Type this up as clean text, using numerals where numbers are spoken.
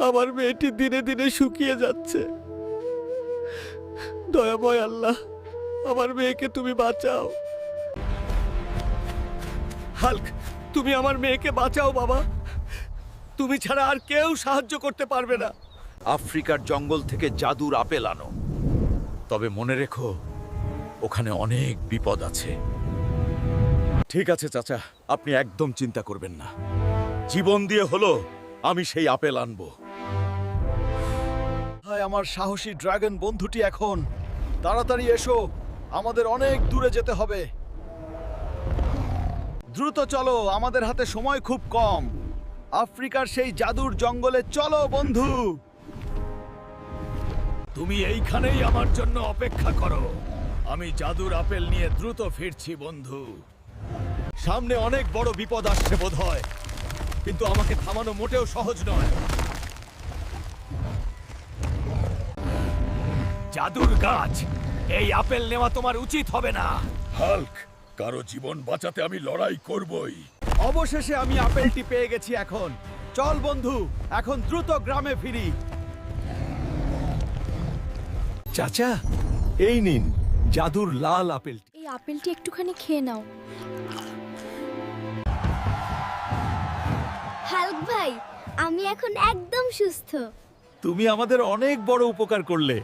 আমার মেয়েটি দিনে দিনে শুকিয়ে যাচ্ছে। দয়াময় আল্লাহ, আমার মেয়েকে তুমি বাঁচাও। হাল্ক, তুমি আমার মেয়েকে বাঁচাও বাবা। তুমি ছাড়া আর কেউ সাহায্য করতে পারবে না। আফ্রিকার জঙ্গল থেকে জাদুর আপেল আনো, তবে মনে রেখো ওখানে অনেক বিপদ আছে। ঠিক আছে চাচা, আপনি একদম চিন্তা করবেন না। জীবন দিয়ে হলো আমি সেই আপেল আনবো। হায় আমার সাহসী ড্রাগন বন্ধুটি, এখন তাড়াতাড়ি এসো, আমাদের অনেক দূরে যেতে হবে। দ্রুত চলো, আমাদের হাতে সময় খুব কম। আফ্রিকার সেই জাদুর জঙ্গলে চলো বন্ধু। তুমি এইখানেই আমার জন্য অপেক্ষা করো। আমি জাদুর আপেল নিয়ে দ্রুত ফিরছি বন্ধু। সামনে অনেক বড় বিপদ আসছে বোধহয়, কিন্তু আমাকে থামানো মোটেও সহজ নয়। জাদুর গাছ, এই আপেল নেওয়া তোমার উচিত হবে না। হাল্ক, কারো জীবন বাঁচাতে আমি লড়াই করবই। অবশেষে আমি আপেলটি পেয়ে গেছি। এখন চল বন্ধু, এখন দ্রুত গ্রামে ফিরি। চাচা, এই নিন জাদুর লাল আপেলটি। এই আপেলটি একটুখানি খেয়ে নাও। হাল্ক ভাই, আমি এখন একদম সুস্থ। তুমি আমাদের অনেক বড় উপকার করলে।